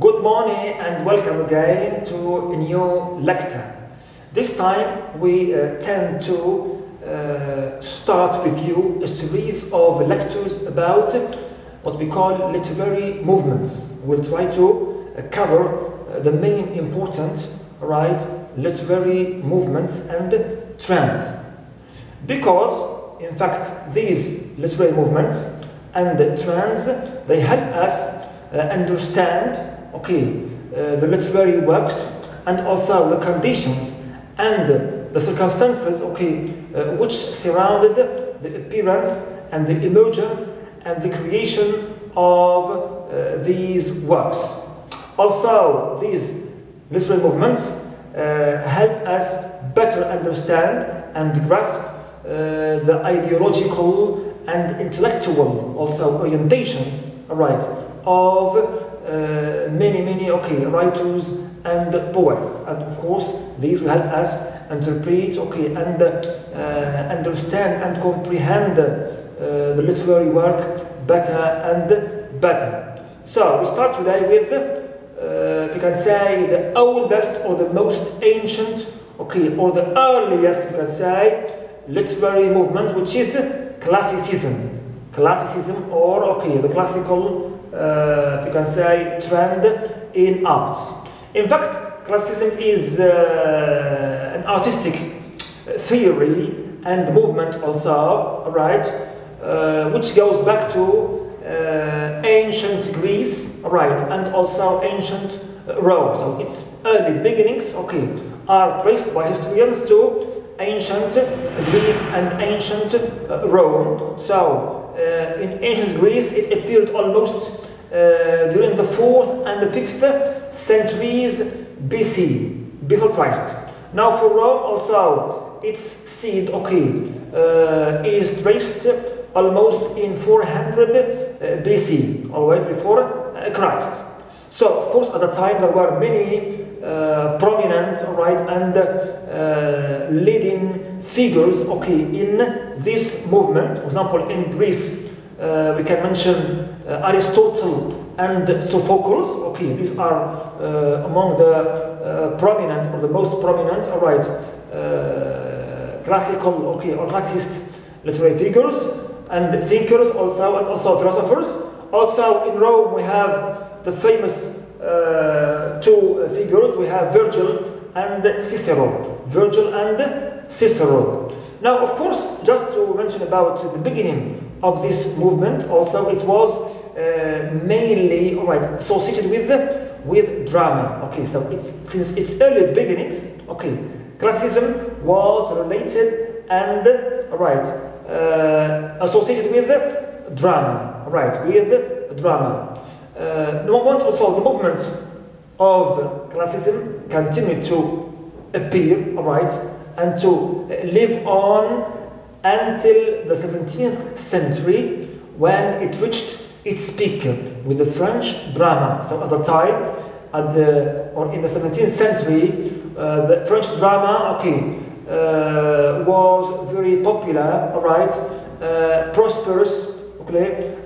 Good morning and welcome again to a new lecture. This time we tend to start with you a series of lectures about what we call literary movements. We'll try to cover the main important literary movements and trends. Because, in fact, these literary movements and trends, they help us understand the literary works and also the conditions and the circumstances which surrounded the appearance and the emergence and the creation of these works. Also, these literary movements help us better understand and grasp the ideological and intellectual also orientations of many writers and poets, and of course these will help us interpret and understand and comprehend the literary work better and better. So we start today with if you can say the oldest or the most ancient or the earliest, you can say, literary movement, which is classicism, or the classical if you can say trend in arts. In fact, classicism is an artistic theory and movement also, which goes back to ancient Greece, and also ancient Rome. So its early beginnings, are traced by historians to ancient Greece and ancient Rome. So in ancient Greece, it appeared almost during the 4th and the 5th centuries BC, before Christ. Now for Rome also, its seed is traced almost in 400 BC, always before Christ. So of course at the time there were many prominent and leading figures in this movement. For example, in Greece we can mention Aristotle and Sophocles. These are among the prominent or the most prominent classical or classicist literary figures and thinkers also, and also philosophers. Also in Rome we have the famous two figures. We have Virgil and Cicero. Now, of course, just to mention about the beginning of this movement, also it was mainly associated with drama. So it's since its early beginnings, classicism was related and associated with drama, with drama. The movement of classicism continued to appear, and to live on until the 17th century, when it reached its peak with the French drama. So at the time, in the 17th century, the French drama, was very popular, prosperous,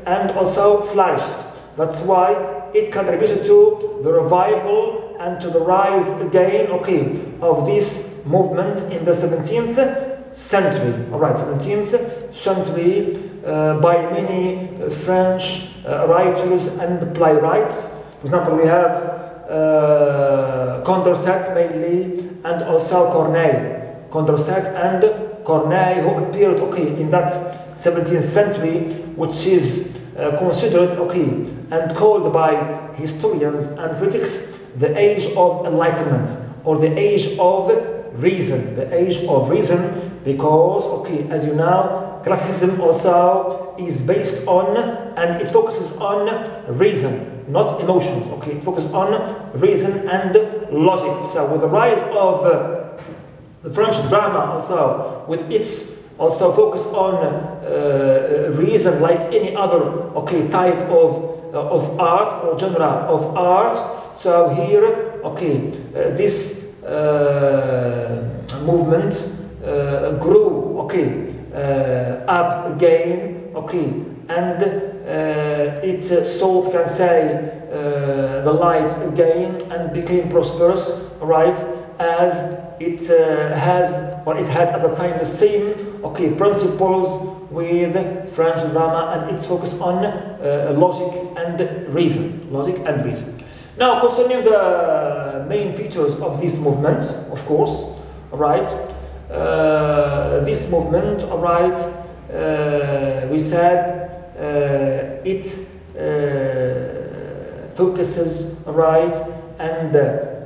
and also flourished. That's why it contributed to the revival and to the rise again, of this movement in the 17th century. 17th century by many French writers and playwrights. For example, we have Condorcet mainly, and also Corneille. Condorcet and Corneille, who appeared in that 17th century, which is considered and called by historians and critics the age of enlightenment, or the age of reason. The age of reason, because as you know, classicism also is based on and it focuses on reason, not emotions. It focuses on reason and logic. So with the rise of the French drama, also with its also focus on reason, like any other type of art or genre of art. So here this movement grew up again and it sought, can say, the light again and became prosperous, right? As it it had at the time the same, principles with French drama, and its focus on logic and reason. Now, concerning the main features of this movement, of course, right? This movement, right? We said it focuses, right, and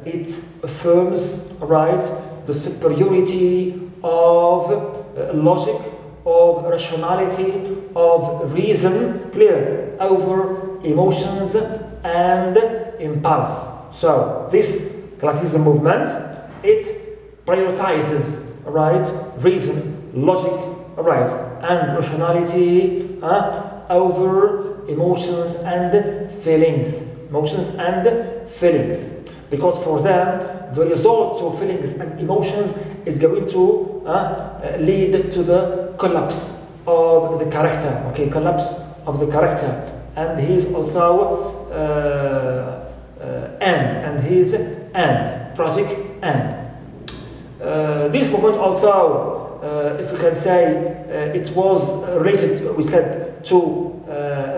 it affirms, right, the superiority of logic, of rationality, of reason, clear, over emotions and impulse. So this classicism movement, it prioritizes, right, reason, logic, right, and rationality over emotions and feelings. Because for them, the result of feelings and emotions is going to lead to the collapse of the character. Collapse of the character, and his also tragic end. This movement also, if we can say, it was related, we said, to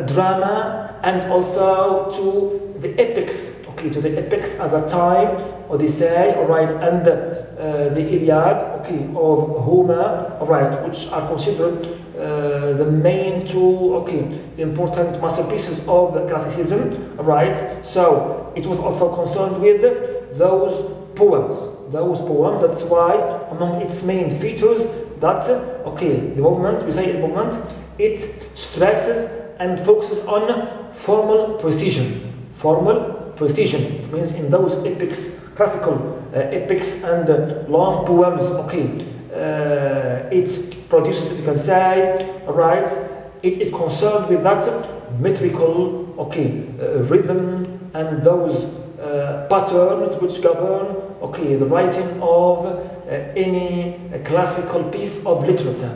drama and also to the epics. To the epics at the time, Odyssey, right, and the Iliad, of Homer, right, which are considered the main two, important masterpieces of classicism, right. So it was also concerned with those poems. That's why among its main features that the movement, we say its movement, it stresses and focuses on formal precision. It means in those epics, classical epics and long poems, it produces, if you can say, right, it is concerned with that metrical, rhythm and those patterns which govern, the writing of any classical piece of literature.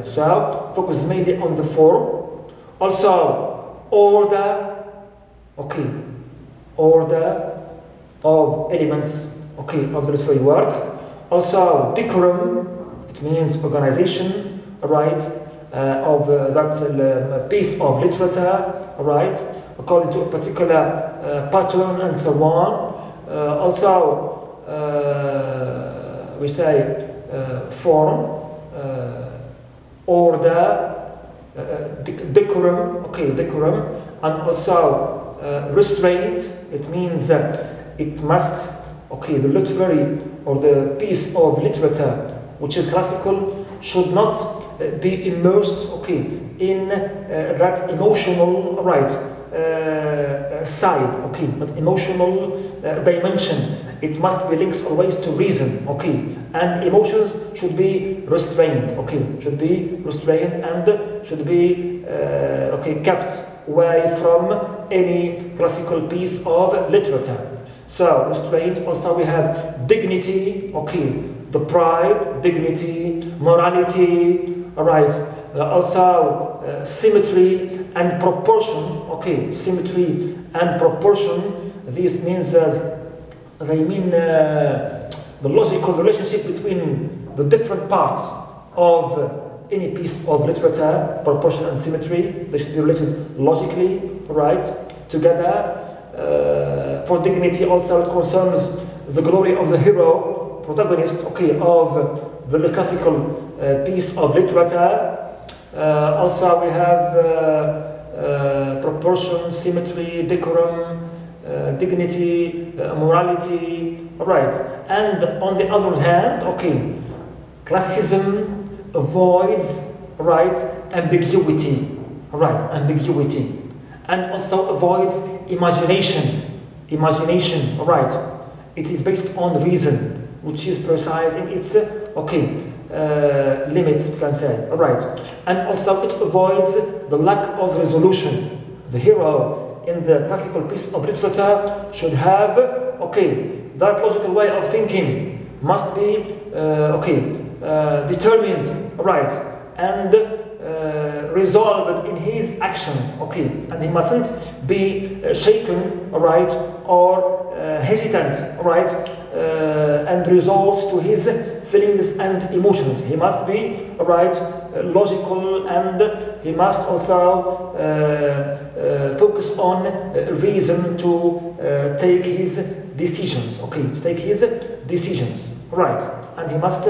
So focus mainly on the form, also order of elements, of the literary work. Also decorum, it means organization, right, of that piece of literature, right, according to a particular pattern and so on. Also, we say form, order, decorum, and also restraint. It means it must, the literary or the piece of literature which is classical should not be immersed, in that emotional, right, side, that emotional dimension. It must be linked always to reason, and emotions should be restrained, and should be, kept away from any classical piece of literature. So restraint. Also we have dignity, the pride, dignity, morality, right. Also symmetry and proportion, symmetry and proportion. This means they mean the logical relationship between the different parts of any piece of literature. Proportion and symmetry, they should be related logically, right, together. For dignity also it concerns the glory of the hero, protagonist, of the classical piece of literature. Also we have proportion, symmetry, decorum, dignity, morality, right. And on the other hand, classicism avoids, right, ambiguity, and also avoids imagination, right. It is based on reason, which is precise in its limits, you can say, right. And also it avoids the lack of resolution. The hero in the classical piece of literature should have, that logical way of thinking must be, determined, right, and resolved in his actions, okay, and he mustn't be shaken, all right, or hesitant, all right, and resorts to his feelings and emotions. He must be, all right, logical, and he must also focus on reason to take his decisions, okay, to take his decisions, right, and he must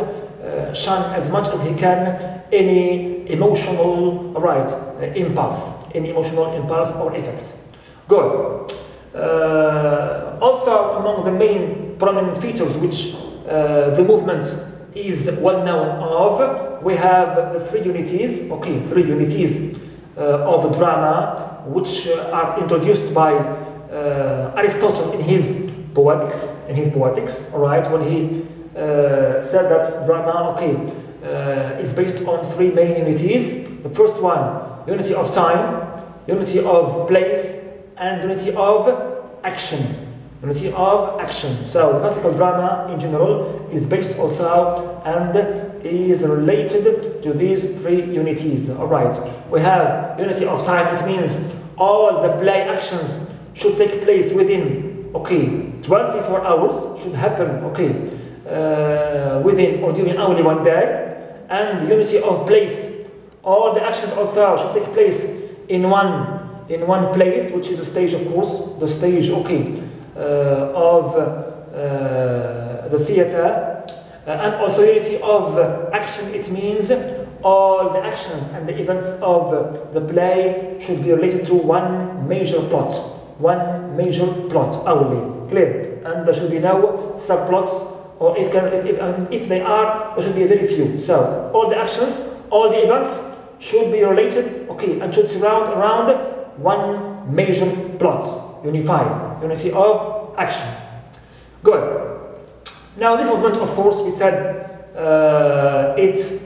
shun as much as he can any emotional, right, impulse, any emotional impulse or effect. Good. Also, among the main prominent features which the movement is well known of, we have the three unities, okay, three unities of drama, which are introduced by Aristotle in his Poetics, all right, when he said that drama, okay, is based on three main unities. The first one, unity of time, unity of place, and unity of action. Unity of action. So the classical drama in general is based also and is related to these three unities. All right. We have unity of time. It means all the play actions should take place within, okay, 24 hours, should happen, okay, within or during only one day. And unity of place, all the actions also should take place in one place, which is the stage, of course, the stage, okay, of the theater. And also unity of action, it means all the actions and the events of the play should be related to one major plot only, clear, and there should be no subplots, or if they are, there should be very few. So all the actions, all the events should be related, okay, and should surround around one major plot, unified, unity of action. Good. Now this movement, of course, we said it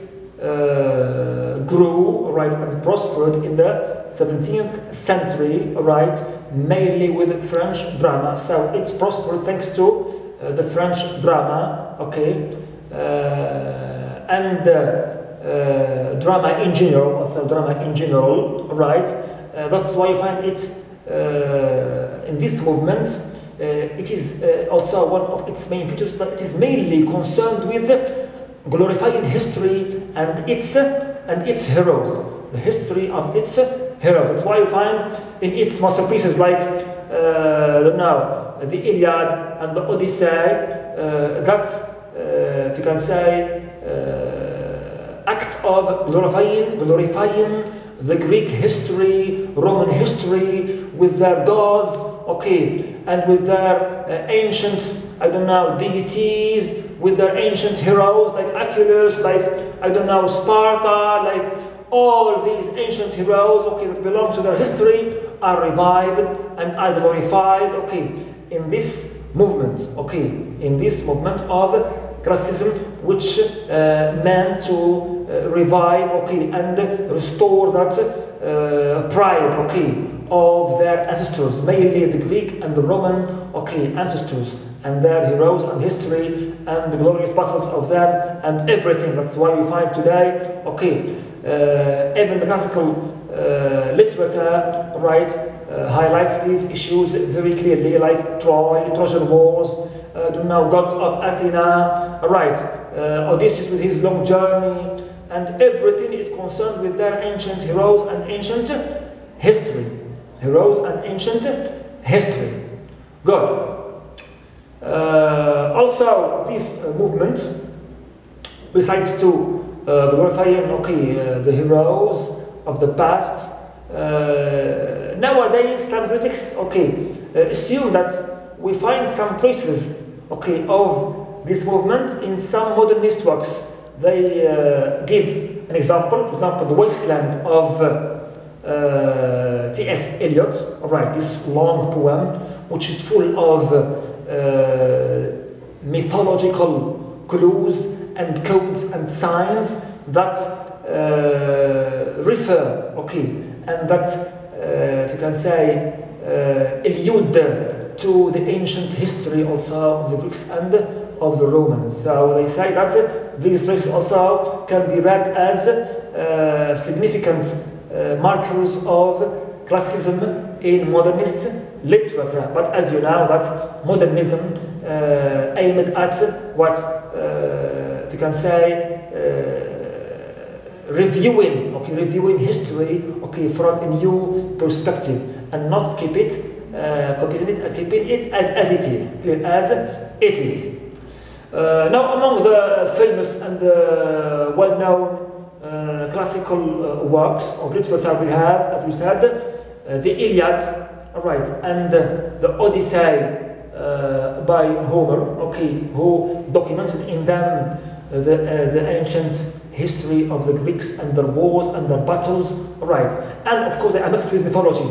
grew, right, and prospered in the 17th century, right, mainly with French drama. So it's prospered thanks to the French drama, okay, and drama in general, also drama in general, right. That's why you find it in this movement. It is also one of its main features that it is mainly concerned with glorifying history and its heroes, the history of its heroes. That's why you find in its masterpieces like the Iliad and the Odyssey, that you can say act of glorifying the Greek history, Roman history, with their gods, okay, and with their ancient, I don't know, deities, with their ancient heroes like Achilles, like, I don't know, Sparta, like all these ancient heroes, okay, that belong to their history are revived and are glorified, okay, in this movement, okay, in this movement of Classicism, which meant to revive, okay, and restore that pride, okay, of their ancestors, mainly the Greek and the Roman, okay, ancestors, and their heroes and history and the glorious battles of them and everything. That's why we find today, okay, even the classical literature, right, highlights these issues very clearly, like Trojan Wars, gods of Athena, right, Odysseus with his long journey, and everything is concerned with their ancient heroes and ancient history. Heroes and ancient history. Good. Also, this movement, besides to glorifying, okay, the heroes of the past, nowadays some critics, okay, assume that we find some traces, okay, of this movement in some modernist works. They give an example, for example, the Wasteland of T.S. Eliot, right, this long poem, which is full of mythological clues and codes and signs that refer, okay, and that you can say allude to the ancient history also of the Greeks and of the Romans. So they say that these traces also can be read as significant markers of classicism in modernist literature. But as you know, that modernism aimed at what you can say reviewing history, from a new perspective, and not keeping it as it is, clear as it is. Now, among the famous and well-known classical works of literature we have, as we said, the Iliad, right, and the Odyssey by Homer, who documented in them the ancient history of the Greeks and their wars and their battles, right, and of course they are mixed with mythology,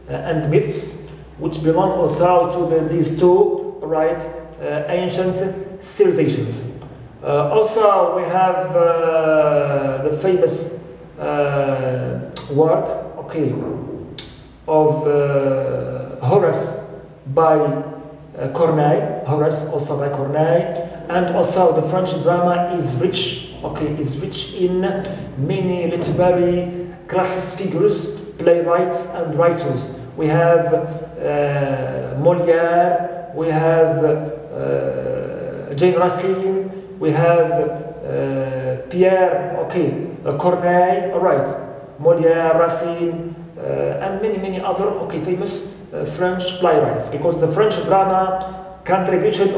and myths, which belong also to these two, right, ancient civilizations. Also, we have the famous work, of Horace by Corneille, and also the French drama is rich, in many literary classicist figures, playwrights and writers. We have Molière, we have Jane Racine, we have Pierre, Corneille, all right, Molière, Racine, and many other, famous French playwrights, because the French drama contributed,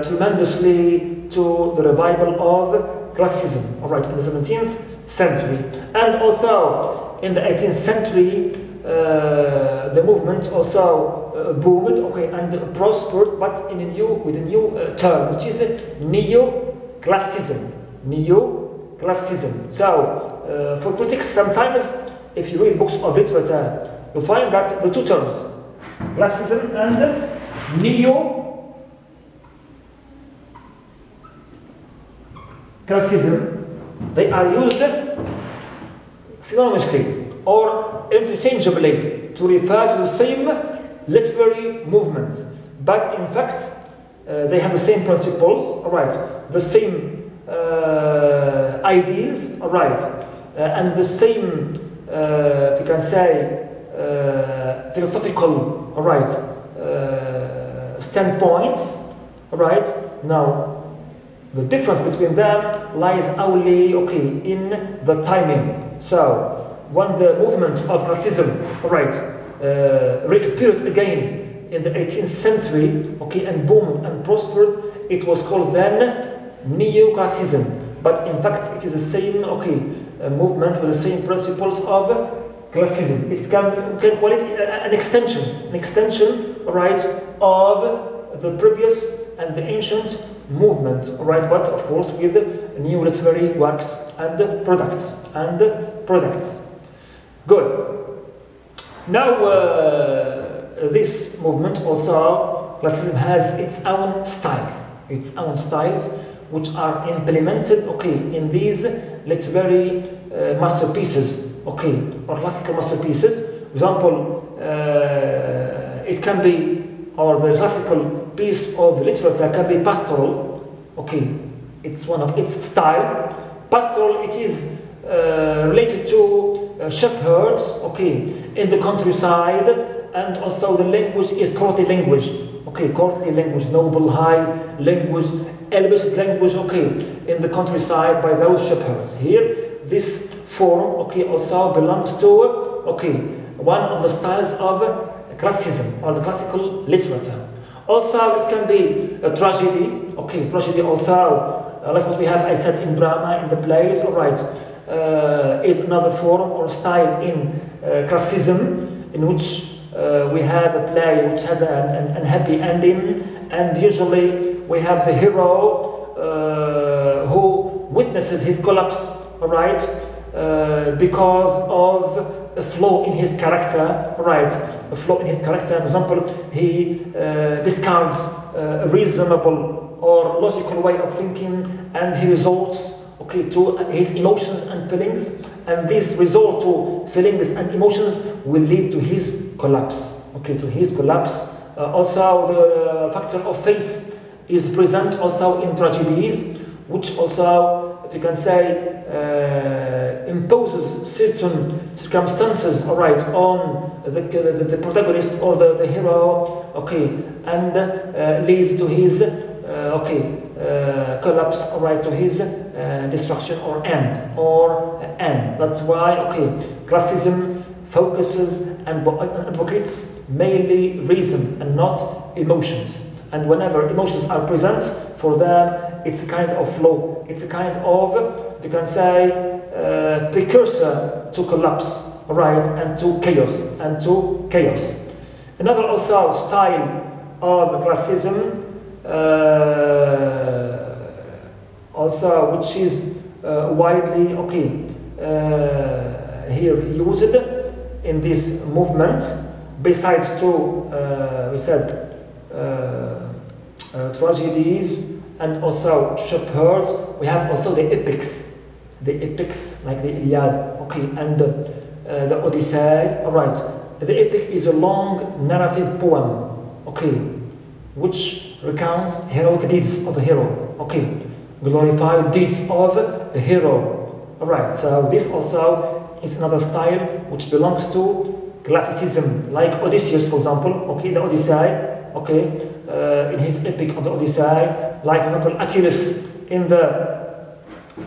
tremendously to the revival of classicism, all right, in the 17th century. And also in the 18th century, the movement also boomed, and prospered, but with a new term, which is neoclassicism. So, for critics, sometimes, if you read books of literature, you find that the two terms, classicism and neoclassicism, they are used synonymously or interchangeably to refer to the same literary movement. But in fact, they have the same principles, the same ideals, and the same, if you can say, philosophical, standpoints, Now, the difference between them lies only, in the timing. So, when the movement of classicism, reappeared again in the 18th century, and boomed and prospered, it was called then neoclassicism. But in fact, it is the same, movement with the same principles of classicism. It can call it an extension, of the previous and the ancient movement, but of course with new literary works and products. Good. Now, this movement also, classicism, has its own styles, which are implemented, in these literary masterpieces, or classical masterpieces. For example, it can be, or the classical piece of literature can be pastoral, it's one of its styles. Pastoral, it is related to shepherds, in the countryside, and also the language is courtly language, noble, high language, elevated language, in the countryside by those shepherds. Here, this form, also belongs to, one of the styles of classicism, or the classical literature. Also, it can be a tragedy, tragedy also, like what we have, I said, in drama, in the plays, is another form or style in classicism, in which we have a play which has an unhappy ending, and usually we have the hero who witnesses his collapse, because of a flaw in his character, a flaw in his character. For example, he discards a reasonable or logical way of thinking, and he resorts, to his emotions and feelings, and this resort to feelings and emotions will lead to his collapse. Also, the factor of fate is present also in tragedies, which also if you can say, imposes certain circumstances, all right, on the protagonist or the hero, okay, and leads to his, collapse, all right, to his destruction or end. That's why, okay, classicism focuses and advocates mainly reason and not emotions. And whenever emotions are present for them, it's a kind of flaw. It's a kind of, you can say, precursor to collapse, right, and to chaos, Another also style of classicism, also which is widely, here used in this movement, besides to, we said, tragedies and also shepherds, we have also the epics like the Iliad, and the Odyssey, all right. The epic is a long narrative poem, which recounts heroic deeds of a hero, glorified deeds of a hero, all right. So this also is another style which belongs to classicism, like Odysseus, for example, the Odyssey, in his epic of the Odyssey, like, for example, Achilles in the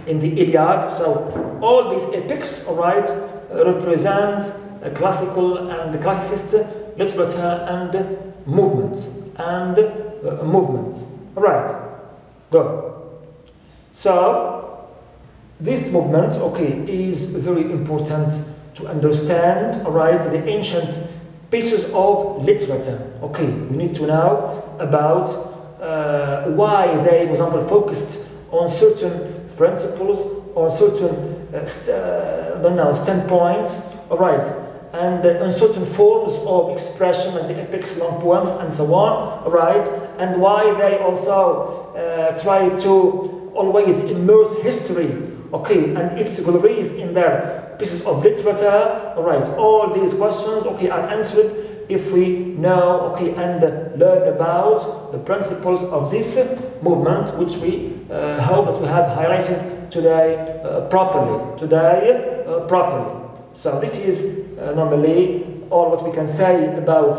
Iliad. So all these epics, all right, represent a classical and the classicist literature and movement. All right, go. So this movement, is very important to understand, all right, the ancient pieces of literature. We need to know about why they, for example, focused on certain principles, on certain standpoints, all right, and on certain forms of expression, like the epics, long poems, and so on, all right, and why they also try to always immerse history, and its glories in their pieces of literature, all right. All these questions, are answered if we know, and learn about the principles of this movement, which we hope that we have highlighted today properly. So this is normally all what we can say about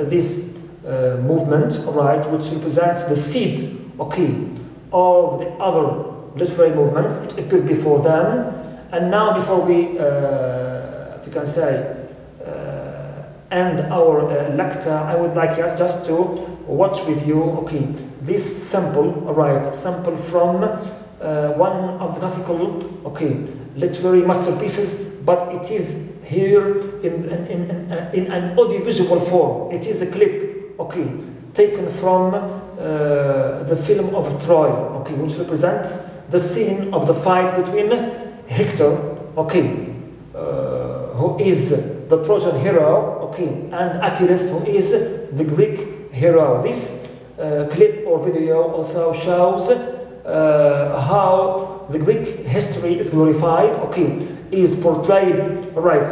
this movement, all right, which represents the seed, of the other literary movements. It appeared before them. And now, before we, if you can say, end our lecture, I would like just to watch with you, this sample, all right, sample from one of the classical, literary masterpieces, but it is here in an audiovisual form. It is a clip, taken from the film of Troy, which represents the scene of the fight between Hector, who is the Trojan hero, and Achilles, who is the Greek hero. This clip or video also shows how the Greek history is glorified, is portrayed, right,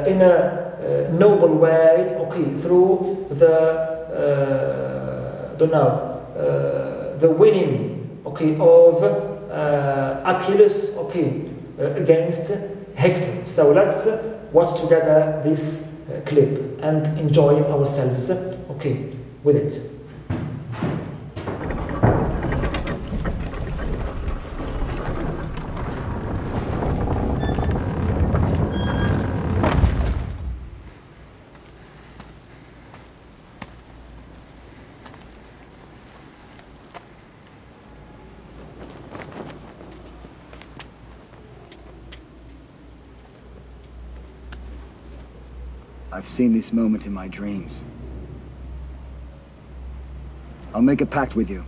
in a noble way, through the the winning, of Achilles, against Hector. So let's watch together this clip and enjoy ourselves, with it. I've seen this moment in my dreams. I'll make a pact with you.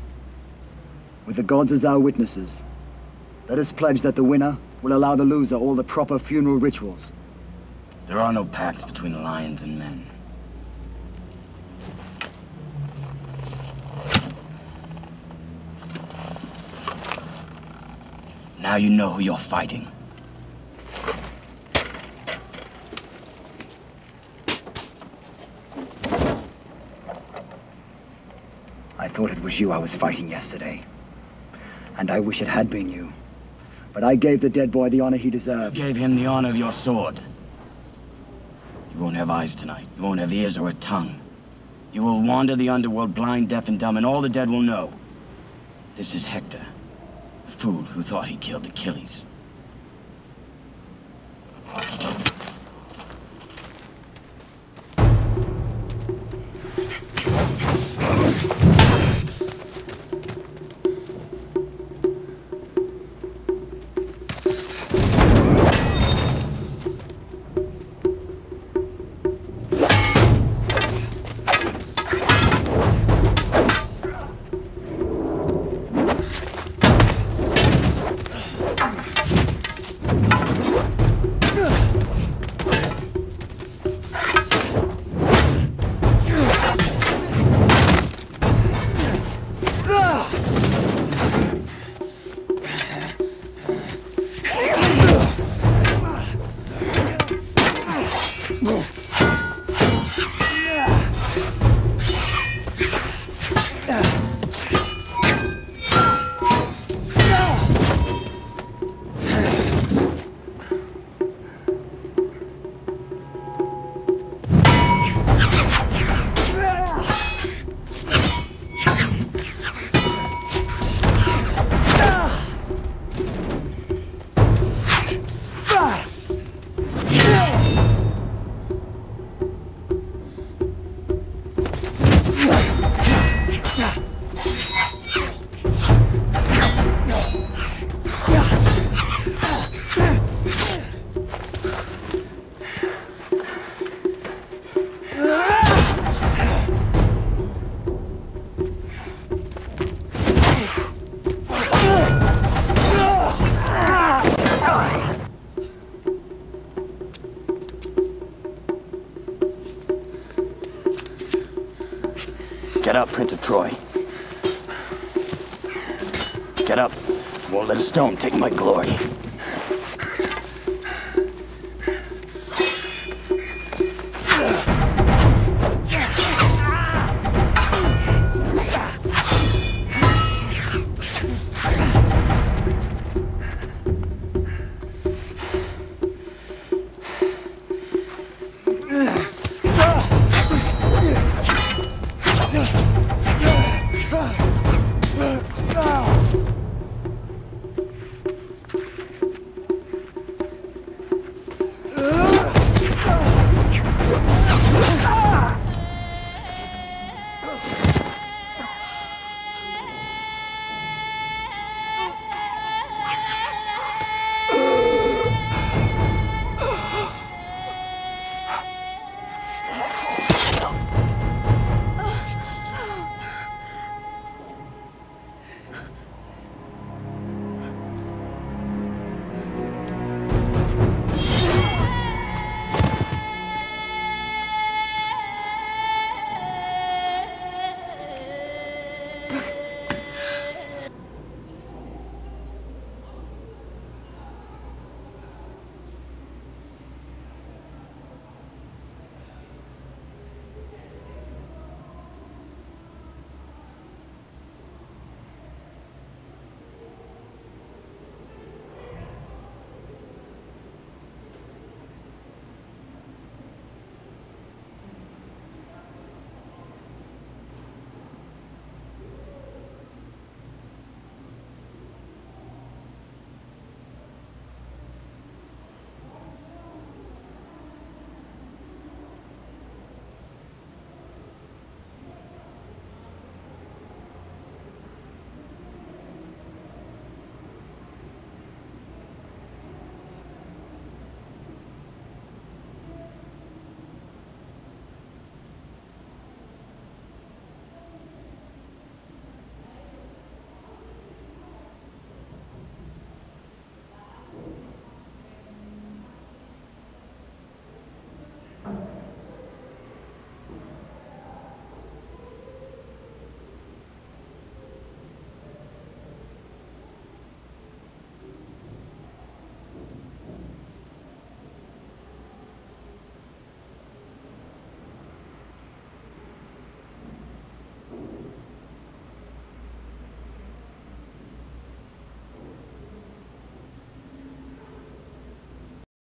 With the gods as our witnesses. Let us pledge that the winner will allow the loser all the proper funeral rituals. There are no pacts between lions and men. Now you know who you're fighting. I thought it was you I was fighting yesterday. And I wish it had been you. But I gave the dead boy the honor he deserved. You gave him the honor of your sword. You won't have eyes tonight. You won't have ears or a tongue. You will wander the underworld blind, deaf, and dumb, and all the dead will know. This is Hector, the fool who thought he killed Achilles. Get up, Prince of Troy. Get up. Won't let a stone take my glory.